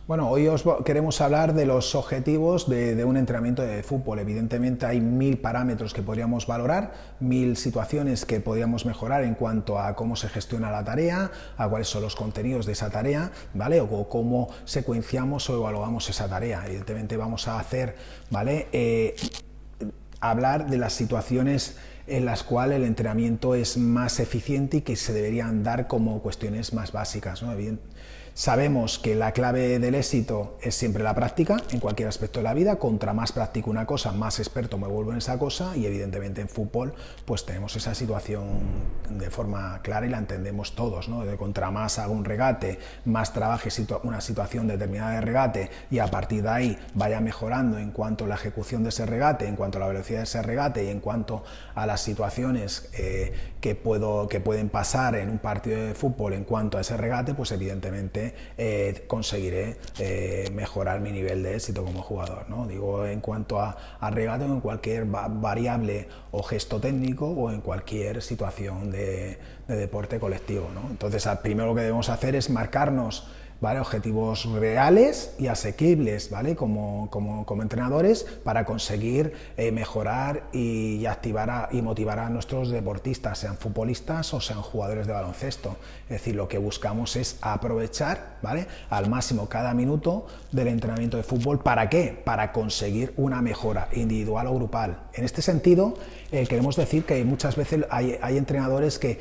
Bueno, hoy queremos hablar de los objetivos de un entrenamiento de fútbol. Evidentemente hay 1000 parámetros que podríamos valorar, 1000 situaciones que podríamos mejorar en cuanto a cómo se gestiona la tarea, a cuáles son los contenidos de esa tarea, ¿vale? O cómo secuenciamos o evaluamos esa tarea. Evidentemente vamos a hacer, ¿vale? Hablar de las situaciones en las cuales el entrenamiento es más eficiente y que se deberían dar como cuestiones más básicas, ¿no? Sabemos que la clave del éxito es siempre la práctica en cualquier aspecto de la vida. Contra más practico una cosa, más experto me vuelvo en esa cosa, y evidentemente en fútbol pues tenemos esa situación de forma clara y la entendemos todos, ¿no? De contra más hago un regate, más trabaje una situación determinada de regate y a partir de ahí vaya mejorando en cuanto a la ejecución de ese regate, en cuanto a la velocidad de ese regate y en cuanto a las situaciones que pueden pasar en un partido de fútbol en cuanto a ese regate, pues evidentemente conseguiré mejorar mi nivel de éxito como jugador, ¿no? Digo, en cuanto a regate o en cualquier variable o gesto técnico o en cualquier situación de deporte colectivo, ¿no? Entonces, primero lo que debemos hacer es marcarnos, ¿vale?, objetivos reales y asequibles, ¿vale?, como entrenadores, para conseguir mejorar y activar y motivar a nuestros deportistas, sean futbolistas o sean jugadores de baloncesto. Es decir, lo que buscamos es aprovechar, ¿vale?, al máximo cada minuto del entrenamiento de fútbol. ¿Para qué? Para conseguir una mejora individual o grupal. En este sentido, queremos decir que muchas veces hay entrenadores que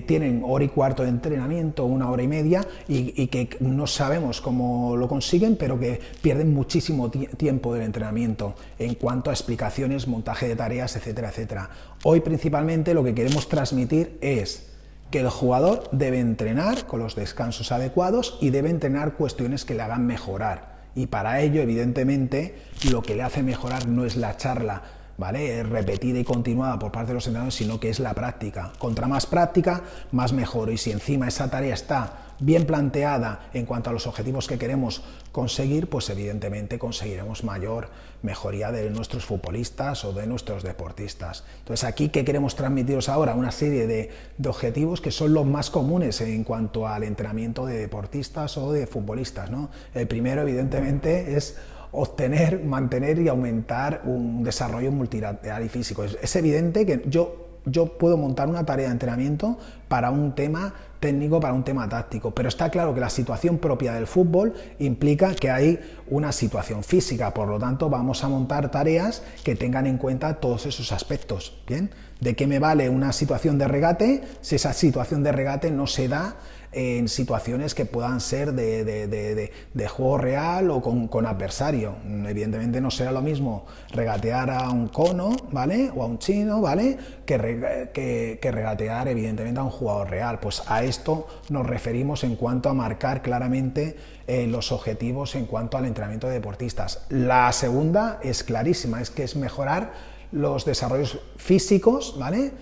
tienen hora y cuarto de entrenamiento, una hora y media, y que no sabemos cómo lo consiguen, pero que pierden muchísimo tiempo del entrenamiento en cuanto a explicaciones, montaje de tareas, etcétera, etcétera. Hoy principalmente lo que queremos transmitir es que el jugador debe entrenar con los descansos adecuados y debe entrenar cuestiones que le hagan mejorar. Y para ello, evidentemente, lo que le hace mejorar no es la charla, ¿vale?, repetida y continuada por parte de los entrenadores, sino que es la práctica. Contra más práctica, más mejoro. Y si encima esa tarea está bien planteada en cuanto a los objetivos que queremos conseguir, pues evidentemente conseguiremos mayor mejoría de nuestros futbolistas o de nuestros deportistas. Entonces, aquí, ¿qué queremos transmitiros ahora? Una serie de objetivos que son los más comunes en cuanto al entrenamiento de deportistas o de futbolistas, ¿no? El primero, evidentemente, es obtener, mantener y aumentar un desarrollo multilateral y físico. Es evidente que yo puedo montar una tarea de entrenamiento para un tema técnico, para un tema táctico, pero está claro que la situación propia del fútbol implica que hay una situación física, por lo tanto vamos a montar tareas que tengan en cuenta todos esos aspectos. ¿Bien? ¿De qué me vale una situación de regate si esa situación de regate no se da en situaciones que puedan ser de juego real o con adversario? Evidentemente no será lo mismo regatear a un cono, ¿vale?, o a un chino, ¿vale?, que regatear evidentemente a un jugador real. Pues a esto nos referimos en cuanto a marcar claramente los objetivos en cuanto al entrenamiento de deportistas. La segunda es clarísima, es que es mejorar los desarrollos físicos, ¿vale?,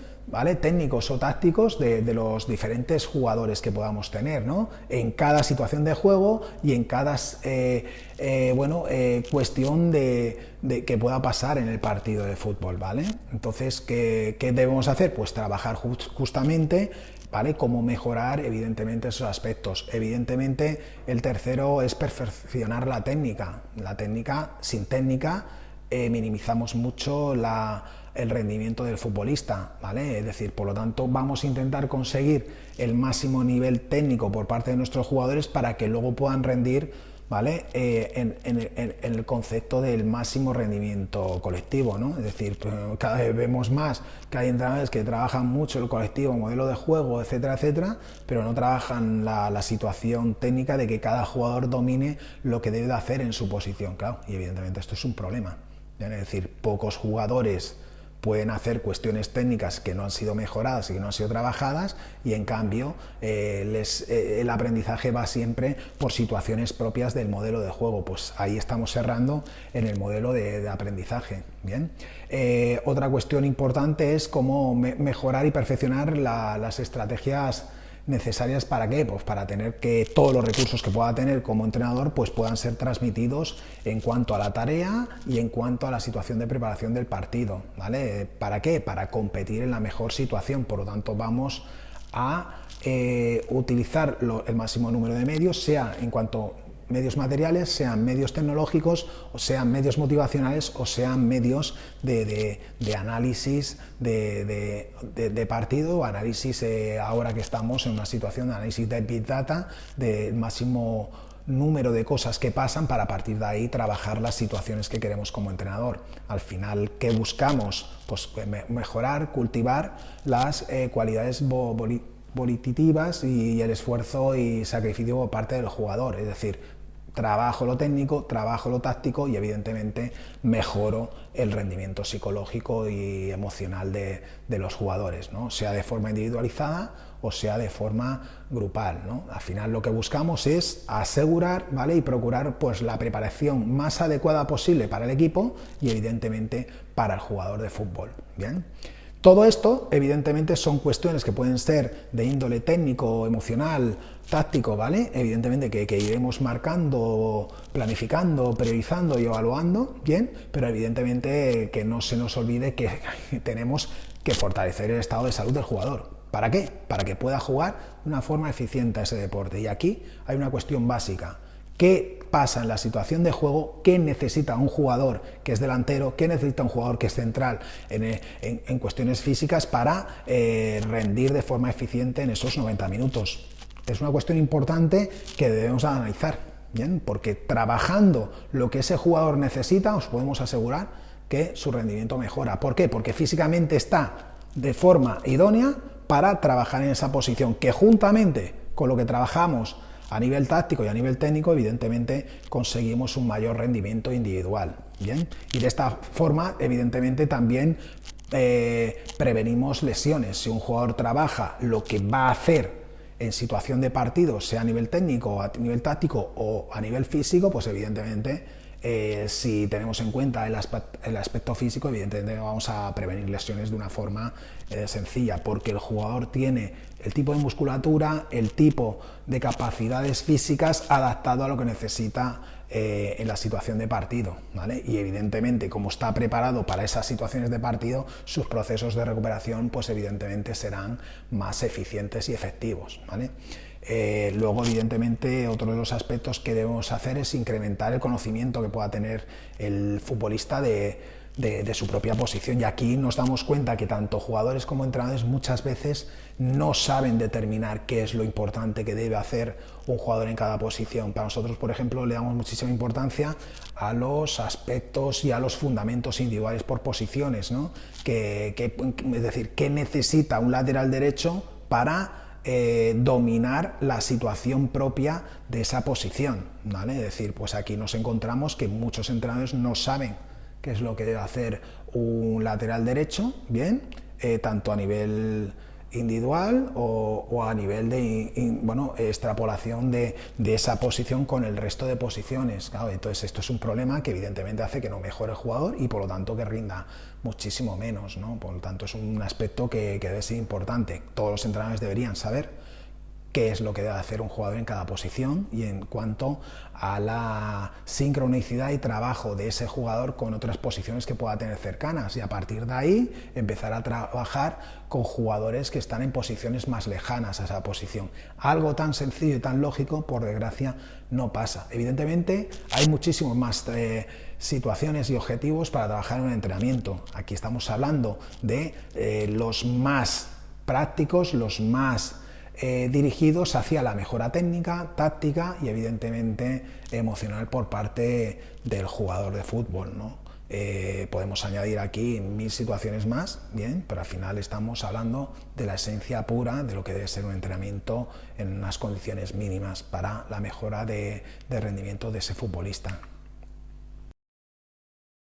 técnicos o tácticos de los diferentes jugadores que podamos tener, ¿no?, en cada situación de juego y en cada cuestión que pueda pasar en el partido de fútbol, ¿vale? Entonces, ¿qué debemos hacer? Pues trabajar justamente, ¿vale?, cómo mejorar evidentemente esos aspectos. Evidentemente, el tercero es perfeccionar la técnica. La técnica, sin técnica, minimizamos mucho el rendimiento del futbolista, ¿vale? Es decir, por lo tanto, vamos a intentar conseguir el máximo nivel técnico por parte de nuestros jugadores para que luego puedan rendir, ¿vale?, en el concepto del máximo rendimiento colectivo, ¿no? Es decir, cada vez vemos más que hay entrenadores que trabajan mucho el colectivo, modelo de juego, etcétera, etcétera, pero no trabajan la situación técnica de que cada jugador domine lo que debe de hacer en su posición, claro, y evidentemente esto es un problema. Es decir, pocos jugadores pueden hacer cuestiones técnicas que no han sido mejoradas y que no han sido trabajadas, y en cambio el aprendizaje va siempre por situaciones propias del modelo de juego. Pues ahí estamos errando en el modelo de aprendizaje. Bien. Otra cuestión importante es cómo mejorar y perfeccionar las estrategias necesarias. ¿Para qué? Pues para tener que todos los recursos que pueda tener como entrenador pues puedan ser transmitidos en cuanto a la tarea y en cuanto a la situación de preparación del partido, ¿vale? ¿Para qué? Para competir en la mejor situación. Por lo tanto, vamos a utilizar el máximo número de medios, sea en cuanto medios materiales, sean medios tecnológicos, o sean medios motivacionales, o sean medios de análisis de partido, análisis ahora que estamos en una situación de análisis de Big Data, del máximo número de cosas que pasan para a partir de ahí trabajar las situaciones que queremos como entrenador. Al final, ¿qué buscamos? Pues mejorar, cultivar las cualidades volitivas y el esfuerzo y sacrificio por parte del jugador, es decir, trabajo lo técnico, trabajo lo táctico y evidentemente mejoro el rendimiento psicológico y emocional de los jugadores, ¿no? Sea de forma individualizada o sea de forma grupal, ¿no? Al final lo que buscamos es asegurar, ¿vale? Y procurar pues la preparación más adecuada posible para el equipo y evidentemente para el jugador de fútbol, ¿bien? Todo esto, evidentemente, son cuestiones que pueden ser de índole técnico, emocional, táctico, ¿vale? Evidentemente que iremos marcando, planificando, priorizando y evaluando, ¿bien? Pero evidentemente que no se nos olvide que tenemos que fortalecer el estado de salud del jugador. ¿Para qué? Para que pueda jugar de una forma eficiente a ese deporte. Y aquí hay una cuestión básica. ¿Qué pasa en la situación de juego? ¿Qué necesita un jugador que es delantero? ¿Qué necesita un jugador que es central en cuestiones físicas para rendir de forma eficiente en esos 90 minutos? Es una cuestión importante que debemos analizar, ¿bien? Porque trabajando lo que ese jugador necesita, os podemos asegurar que su rendimiento mejora. ¿Por qué? Porque físicamente está de forma idónea para trabajar en esa posición, que juntamente con lo que trabajamos a nivel táctico y a nivel técnico, evidentemente conseguimos un mayor rendimiento individual, ¿bien? Y de esta forma, evidentemente, también prevenimos lesiones. Si un jugador trabaja lo que va a hacer en situación de partido, sea a nivel técnico, a nivel táctico o a nivel físico, pues evidentemente, si tenemos en cuenta el aspecto físico, evidentemente vamos a prevenir lesiones de una forma sencilla, porque el jugador tiene el tipo de musculatura, el tipo de capacidades físicas adaptado a lo que necesita en la situación de partido, ¿vale? Y evidentemente, como está preparado para esas situaciones de partido, sus procesos de recuperación, pues evidentemente serán más eficientes y efectivos, ¿vale? Luego, evidentemente, otro de los aspectos que debemos hacer es incrementar el conocimiento que pueda tener el futbolista de su propia posición, y aquí nos damos cuenta que tanto jugadores como entrenadores muchas veces no saben determinar qué es lo importante que debe hacer un jugador en cada posición. Para nosotros, por ejemplo, le damos muchísima importancia a los aspectos y a los fundamentos individuales por posiciones, ¿no? Es decir, qué necesita un lateral derecho para dominar la situación propia de esa posición, ¿vale? Es decir, pues aquí nos encontramos que muchos entrenadores no saben qué es lo que debe hacer un lateral derecho, bien, tanto a nivel individual o a nivel de extrapolación de esa posición con el resto de posiciones. Claro, entonces esto es un problema que evidentemente hace que no mejore el jugador y por lo tanto que rinda muchísimo menos, ¿no? Por lo tanto es un aspecto que debe ser importante. Todos los entrenadores deberían saber qué es lo que debe hacer un jugador en cada posición y en cuanto a la sincronicidad y trabajo de ese jugador con otras posiciones que pueda tener cercanas, y a partir de ahí empezar a trabajar con jugadores que están en posiciones más lejanas a esa posición. Algo tan sencillo y tan lógico, por desgracia, no pasa. Evidentemente hay muchísimos más situaciones y objetivos para trabajar en un entrenamiento. Aquí estamos hablando de los más prácticos, los más dirigidos hacia la mejora técnica, táctica y evidentemente emocional por parte del jugador de fútbol, ¿no? Podemos añadir aquí 1000 situaciones más, bien, pero al final estamos hablando de la esencia pura de lo que debe ser un entrenamiento en unas condiciones mínimas para la mejora de rendimiento de ese futbolista.